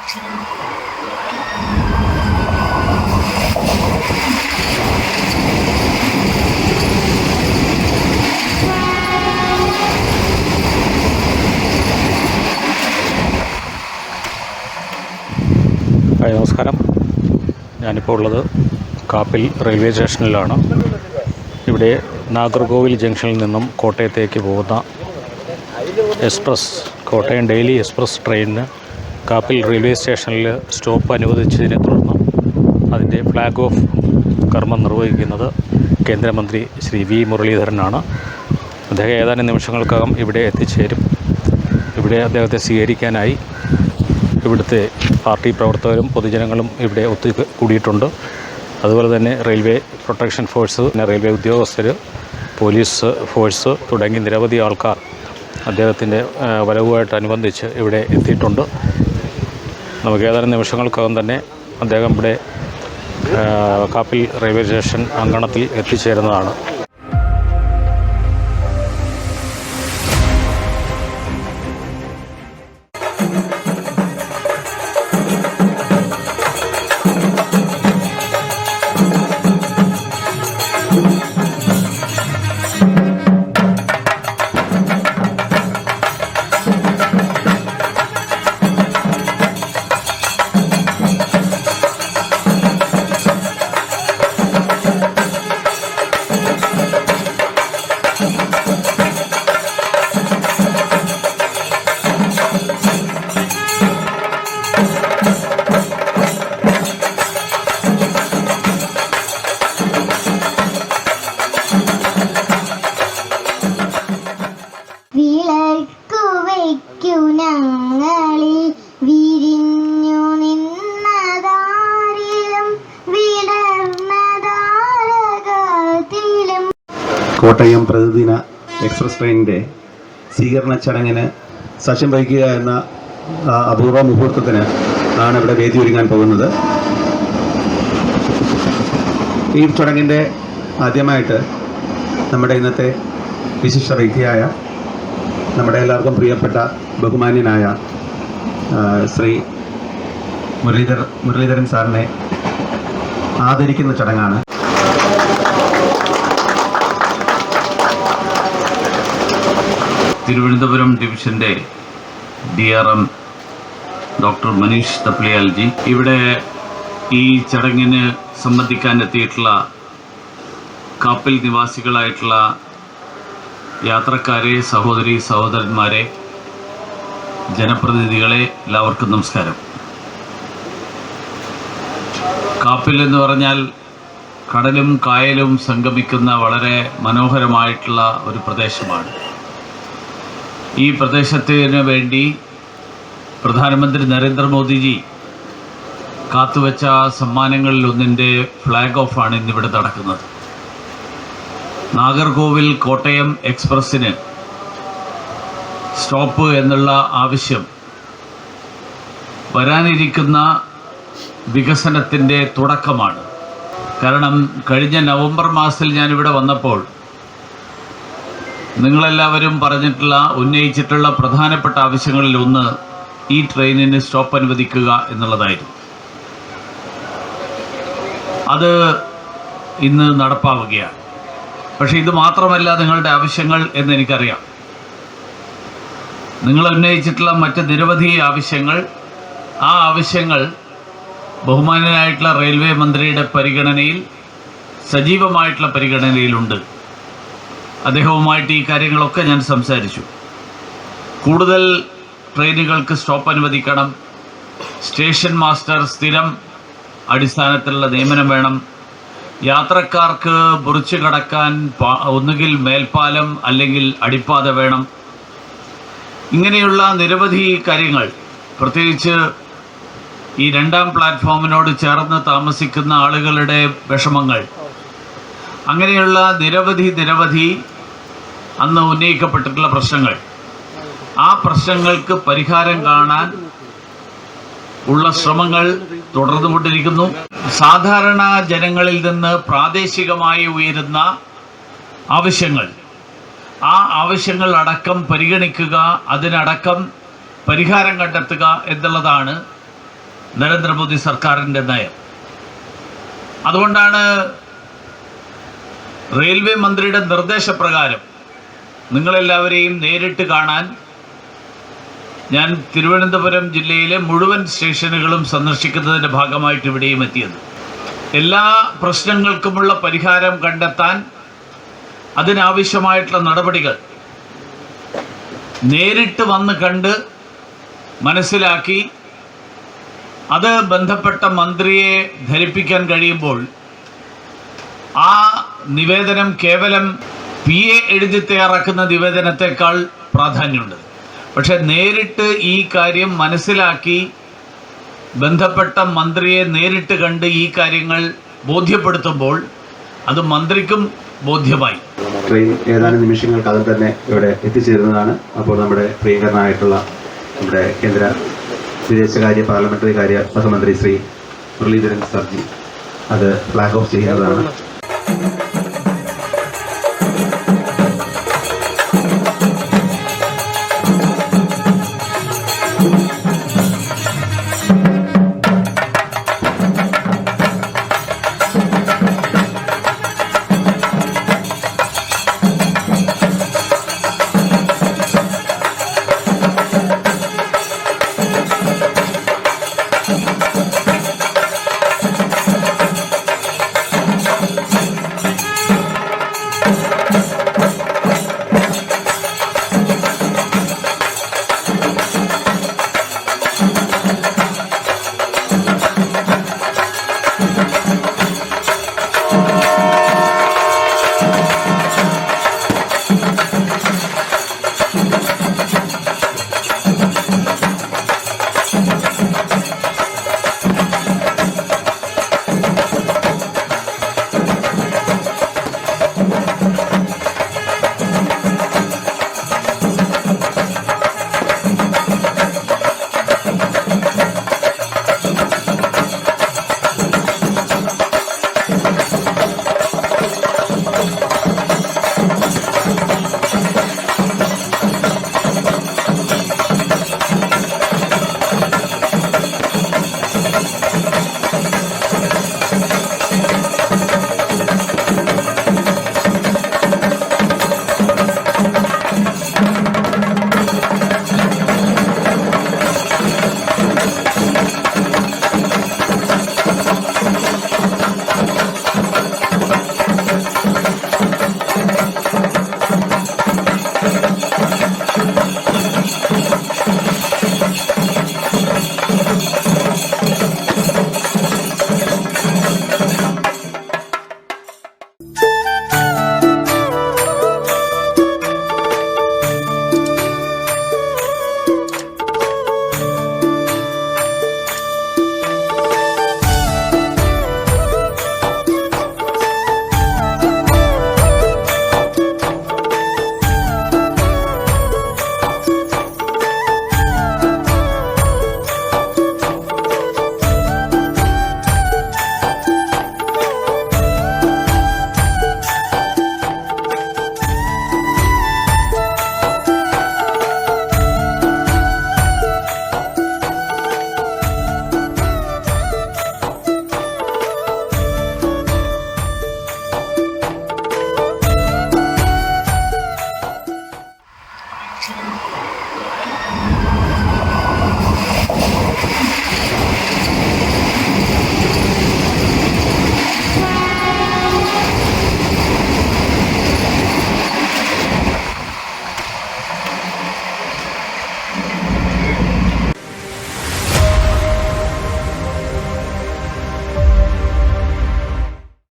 നമസ്കാരം. ഞാനിപ്പോൾ ഉള്ളത് കാപ്പിൽ റെയിൽവേ സ്റ്റേഷനിലാണ്. ഇവിടെ നാഗർകോവിൽ ജംഗ്ഷനിൽ നിന്നും കോട്ടയത്തേക്ക് പോകുന്ന കോട്ടയം ഡെയിലി എക്സ്പ്രസ് ട്രെയിനിന് കാപ്പിൽ റെയിൽവേ സ്റ്റേഷനിൽ സ്റ്റോപ്പ് അനുവദിച്ചതിനെ തുടർന്ന് അതിൻ്റെ ഫ്ലാഗ് ഓഫ് കർമ്മം നിർവഹിക്കുന്നത് കേന്ദ്രമന്ത്രി ശ്രീ വി മുരളീധരനാണ്. അദ്ദേഹം ഏതാനും നിമിഷങ്ങൾക്കകം ഇവിടെ എത്തിച്ചേരും. ഇവിടെ അദ്ദേഹത്തെ സ്വീകരിക്കാനായി ഇവിടുത്തെ പാർട്ടി പ്രവർത്തകരും പൊതുജനങ്ങളും ഇവിടെ ഒത്തുകൂടിയിട്ടുണ്ട്. അതുപോലെ തന്നെ റെയിൽവേ പ്രൊട്ടക്ഷൻ ഫോഴ്സ്, റെയിൽവേ ഉദ്യോഗസ്ഥർ, പോലീസ് ഫോഴ്സ് തുടങ്ങി നിരവധി ആൾക്കാർ അദ്ദേഹത്തിൻ്റെ വരവുമായിട്ടനുബന്ധിച്ച് ഇവിടെ എത്തിയിട്ടുണ്ട്. നമുക്ക് ഏതാനും നിമിഷങ്ങൾക്കകം തന്നെ അദ്ദേഹം ഇവിടെ കാപ്പിൽ റെയിൽവേ സ്റ്റേഷൻ അങ്കണത്തിൽ എത്തിച്ചേരുന്നതാണ്. കോട്ടയം പ്രതിദിന എക്സ്പ്രസ് ട്രെയിനിൻ്റെ സ്വീകരണ ചടങ്ങിന് സാക്ഷ്യം വഹിക്കുക എന്ന അപൂർവ മുഹൂർത്തത്തിന് ആണ് ഇവിടെ വേദി ഒരുങ്ങാൻ പോകുന്നത്. ഈ ചടങ്ങിൻ്റെ ആദ്യമായിട്ട് നമ്മുടെ ഇന്നത്തെ വിശിഷ്ട വ്യക്തിയായ നമ്മുടെ എല്ലാവർക്കും പ്രിയപ്പെട്ട ബഹുമാന്യനായ ശ്രീ മുരളീധരൻ സാറിനെ ആദരിക്കുന്ന ചടങ്ങാണ്. തിരുവനന്തപുരം ഡിവിഷൻ്റെ DRM ഡോക്ടർ മനീഷ് തപ്ലിയാൽജി, ഇവിടെ ഈ ചടങ്ങിന് സംബന്ധിക്കാൻ എത്തിയിട്ടുള്ള കാപ്പിൽ നിവാസികളായിട്ടുള്ള യാത്രക്കാരെ, സഹോദരി സഹോദരന്മാരെ, ജനപ്രതിനിധികളെ, എല്ലാവർക്കും നമസ്കാരം. കാപ്പിൽ എന്ന് പറഞ്ഞാൽ കടലും കായലും സംഗമിക്കുന്ന വളരെ മനോഹരമായിട്ടുള്ള ഒരു പ്രദേശമാണ്. ഈ പ്രദേശത്തിന് വേണ്ടി പ്രധാനമന്ത്രി നരേന്ദ്രമോദിജി കാത്തുവച്ച സമ്മാനങ്ങളിലൊന്നിൻ്റെ ഫ്ലാഗ് ഓഫാണ് ഇന്നിവിടെ നടക്കുന്നത്. നാഗർകോവിൽ കോട്ടയം എക്സ്പ്രസ്സിന് സ്റ്റോപ്പ് എന്നുള്ള ആവശ്യം വരാനിരിക്കുന്ന വികസനത്തിൻ്റെ തുടക്കമാണ്. കാരണം കഴിഞ്ഞ നവംബർ മാസത്തിൽ ഞാനിവിടെ വന്നപ്പോൾ നിങ്ങളെല്ലാവരും ഉന്നയിച്ചിട്ടുള്ള പ്രധാനപ്പെട്ട ആവശ്യങ്ങളിൽ ഒന്ന് ഈ ട്രെയിനിന് സ്റ്റോപ്പ് അനുവദിക്കുക എന്നുള്ളതായിരുന്നു. അത് ഇന്ന് നടപ്പാവുകയാണ്. പക്ഷേ ഇത് മാത്രമല്ല നിങ്ങളുടെ ആവശ്യങ്ങൾ എന്നെനിക്കറിയാം. നിങ്ങൾ ഉന്നയിച്ചിട്ടുള്ള മറ്റ് നിരവധി ആവശ്യങ്ങൾ, ആ ആവശ്യങ്ങൾ ബഹുമാന്യനായിട്ടുള്ള റെയിൽവേ മന്ത്രിയുടെ പരിഗണനയിൽ, സജീവമായിട്ടുള്ള പരിഗണനയിലുണ്ട്. അദ്ദേഹവുമായിട്ട് ഈ കാര്യങ്ങളൊക്കെ ഞാൻ സംസാരിച്ചു. കൂടുതൽ ട്രെയിനുകൾക്ക് സ്റ്റോപ്പ് അനുവദിക്കണം, സ്റ്റേഷൻ മാസ്റ്റർ സ്ഥിരം അടിസ്ഥാനത്തിലുള്ള നിയമനം വേണം, യാത്രക്കാർക്ക് മുറിച്ചു കടക്കാൻ ഒന്നുകിൽ മേൽപ്പാലം അല്ലെങ്കിൽ അടിപ്പാത വേണം. ഇങ്ങനെയുള്ള നിരവധി കാര്യങ്ങൾ, പ്രത്യേകിച്ച് ഈ രണ്ടാം പ്ലാറ്റ്ഫോമിനോട് ചേർന്ന് താമസിക്കുന്ന ആളുകളുടെ വിഷമങ്ങൾ, അങ്ങനെയുള്ള നിരവധി അന്ന് ഉന്നയിക്കപ്പെട്ടിട്ടുള്ള പ്രശ്നങ്ങൾ, ആ പ്രശ്നങ്ങൾക്ക് പരിഹാരം കാണാൻ ഉള്ള ശ്രമങ്ങൾ തുടർന്നുകൊണ്ടിരിക്കുന്നു. സാധാരണ ജനങ്ങളിൽ നിന്ന് പ്രാദേശികമായി ഉയരുന്ന ആവശ്യങ്ങൾ, ആ ആവശ്യങ്ങൾ അടക്കം പരിഗണിക്കുക, അതിനടക്കം പരിഹാരം കണ്ടെത്തുക എന്നുള്ളതാണ് നരേന്ദ്രമോദി സർക്കാരിൻ്റെ നയം. അതുകൊണ്ടാണ് റെയിൽവേ മന്ത്രിയുടെ നിർദ്ദേശപ്രകാരം നിങ്ങളെല്ലാവരെയും നേരിട്ട് കാണാൻ ഞാൻ തിരുവനന്തപുരം ജില്ലയിലെ മുഴുവൻ സ്റ്റേഷനുകളും സന്ദർശിക്കുന്നതിൻ്റെ ഭാഗമായിട്ട് ഇവിടെയും എത്തിയത്. എല്ലാ പ്രശ്നങ്ങൾക്കുമുള്ള പരിഹാരം കണ്ടെത്താൻ അതിനാവശ്യമായിട്ടുള്ള നടപടികൾ നേരിട്ട് വന്ന് കണ്ട് മനസ്സിലാക്കി അത് ബന്ധപ്പെട്ട മന്ത്രിയെ ധരിപ്പിക്കാൻ കഴിയുമ്പോൾ ആ നിവേദനം കേവലം PA എഴുതി തയ്യാറാക്കുന്ന നിവേദനത്തെക്കാൾ പ്രാധാന്യമുണ്ട്. പക്ഷെ നേരിട്ട് ഈ കാര്യം മനസ്സിലാക്കി ബന്ധപ്പെട്ട മന്ത്രിയെ നേരിട്ട് കണ്ട് ഈ കാര്യങ്ങൾ ബോധ്യപ്പെടുത്തുമ്പോൾ അത് മന്ത്രിക്കും ബോധ്യമായി. ട്രെയിൻ ഏതാനും നിമിഷങ്ങൾക്കകം തന്നെ ഇവിടെ എത്തിച്ചേരുന്നതാണ്. അപ്പോൾ നമ്മുടെ പ്രിയങ്കരനായിട്ടുള്ള നമ്മുടെ കേന്ദ്ര വിദേശകാര്യ പാർലമെന്ററി കാര്യ സഹമന്ത്രി ശ്രീ മുരളീധരൻ സർജി അത് ഫ്ലാഗ് ഓഫ് ചെയ്യുന്നതാണ്.